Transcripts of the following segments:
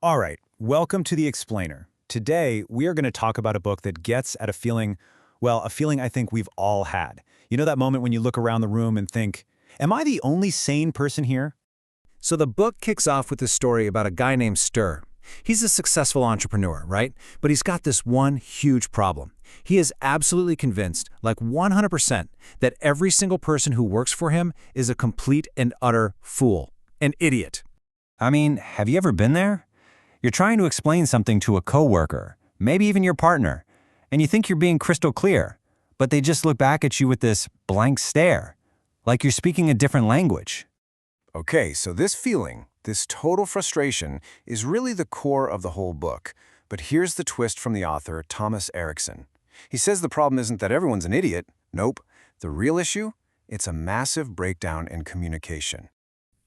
All right, welcome to The Explainer. Today, we are going to talk about a book that gets at a feeling, well, a feeling I think we've all had. You know that moment when you look around the room and think, am I the only sane person here? So the book kicks off with a story about a guy named Stir. He's a successful entrepreneur, right? But he's got this one huge problem. He is absolutely convinced, like 100%, that every single person who works for him is a complete and utter fool, an idiot. I mean, have you ever been there? You're trying to explain something to a coworker, maybe even your partner, and you think you're being crystal clear, but they just look back at you with this blank stare, like you're speaking a different language. Okay, so this feeling, this total frustration, is really the core of the whole book. But here's the twist from the author, Thomas Erikson. He says the problem isn't that everyone's an idiot. Nope. The real issue? It's a massive breakdown in communication.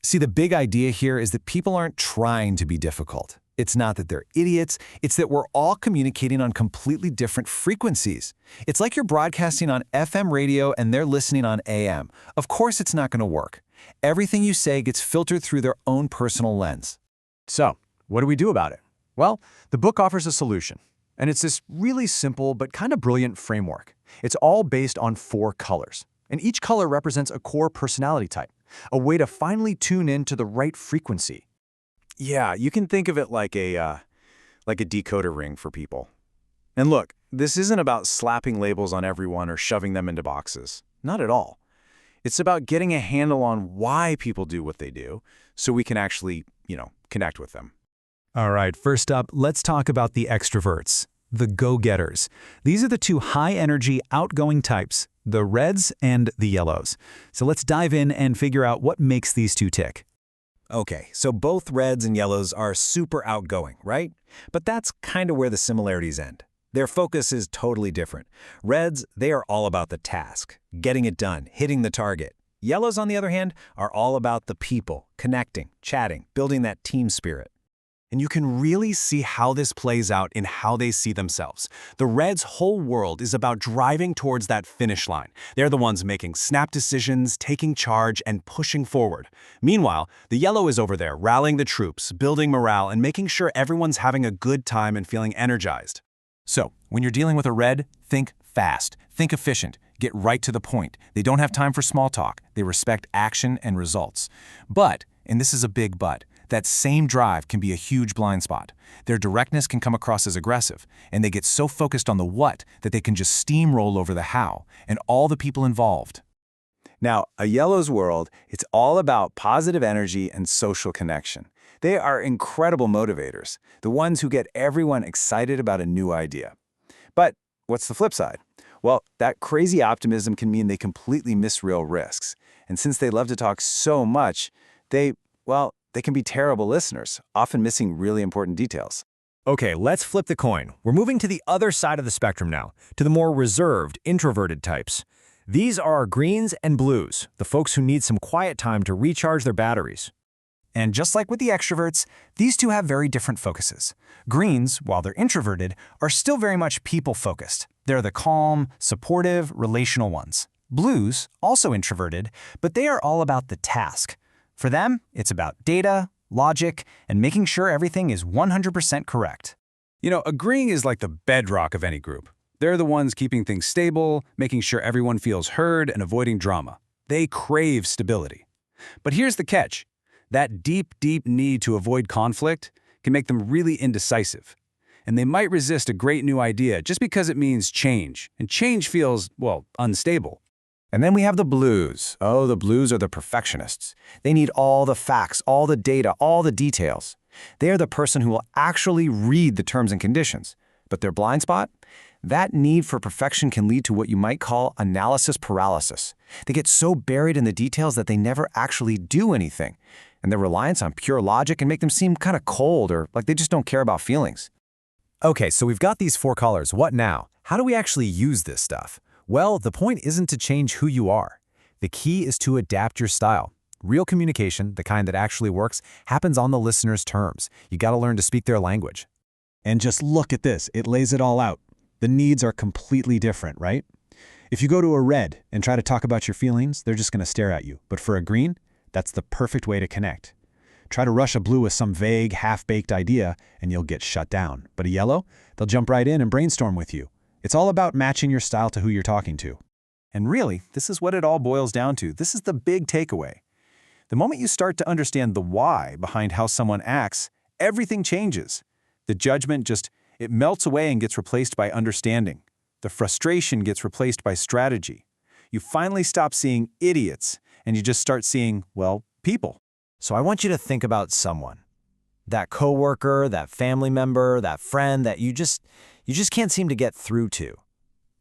See, the big idea here is that people aren't trying to be difficult. It's not that they're idiots, it's that we're all communicating on completely different frequencies. It's like you're broadcasting on FM radio and they're listening on AM. Of course it's not going to work. Everything you say gets filtered through their own personal lens. So, what do we do about it? Well, the book offers a solution. And it's this really simple but kind of brilliant framework. It's all based on 4 colors. And each color represents a core personality type, a way to finally tune in to the right frequency. Yeah, you can think of it like a decoder ring for people. And look, this isn't about slapping labels on everyone or shoving them into boxes. Not at all. It's about getting a handle on why people do what they do so we can actually, connect with them. All right, first up, let's talk about the extroverts, the go-getters. These are the 2 high-energy, outgoing types, the reds and the yellows. So let's dive in and figure out what makes these 2 tick. Okay, so both reds and yellows are super outgoing, right? But that's kind of where the similarities end. Their focus is totally different. Reds, they are all about the task, getting it done, hitting the target. Yellows, on the other hand, are all about the people, connecting, chatting, building that team spirit. And you can really see how this plays out in how they see themselves. The Reds' whole world is about driving towards that finish line. They're the ones making snap decisions, taking charge, and pushing forward. Meanwhile, the Yellow is over there rallying the troops, building morale, and making sure everyone's having a good time and feeling energized. So, when you're dealing with a red, think fast, think efficient, get right to the point. They don't have time for small talk. They respect action and results. But, and this is a big but, that same drive can be a huge blind spot. Their directness can come across as aggressive, and they get so focused on the what that they can just steamroll over the how and all the people involved. Now, a Yellow's world, it's all about positive energy and social connection. They are incredible motivators, the ones who get everyone excited about a new idea. But what's the flip side? Well, that crazy optimism can mean they completely miss real risks. And since they love to talk so much, they can be terrible listeners, often missing really important details. Okay, let's flip the coin. We're moving to the other side of the spectrum now, to the more reserved, introverted types. These are our greens and blues, the folks who need some quiet time to recharge their batteries. And just like with the extroverts, these 2 have very different focuses. Greens, while they're introverted, are still very much people-focused. They're the calm, supportive, relational ones. Blues, also introverted, but they are all about the task. For them, it's about data, logic, and making sure everything is 100% correct. Agreeing is like the bedrock of any group. They're the ones keeping things stable, making sure everyone feels heard, and avoiding drama. They crave stability. But here's the catch. That deep, deep need to avoid conflict can make them really indecisive. And they might resist a great new idea just because it means change. And change feels, unstable. And then we have the blues. Oh, the blues are the perfectionists. They need all the facts, all the data, all the details. They are the person who will actually read the terms and conditions. But their blind spot? That need for perfection can lead to what you might call analysis paralysis. They get so buried in the details that they never actually do anything. And their reliance on pure logic can make them seem kind of cold or like they just don't care about feelings. Okay, so we've got these 4 colors. What now? How do we actually use this stuff? Well, the point isn't to change who you are. The key is to adapt your style. Real communication, the kind that actually works, happens on the listener's terms. You got to learn to speak their language. And just look at this. It lays it all out. The needs are completely different, right? If you go to a red and try to talk about your feelings, they're just going to stare at you. But for a green, that's the perfect way to connect. try to rush a blue with some vague, half-baked idea, and you'll get shut down. But a yellow, they'll jump right in and brainstorm with you. It's all about matching your style to who you're talking to. And really, this is what it all boils down to. This is the big takeaway. The moment you start to understand the why behind how someone acts, everything changes. The judgment it melts away and gets replaced by understanding. The frustration gets replaced by strategy. You finally stop seeing idiots, and you just start seeing, well, people. So I want you to think about someone. That coworker, that family member, that friend that you just can't seem to get through to.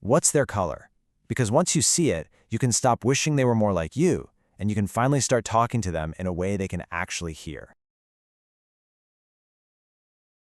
What's their color? Because once you see it, you can stop wishing they were more like you, and you can finally start talking to them in a way they can actually hear.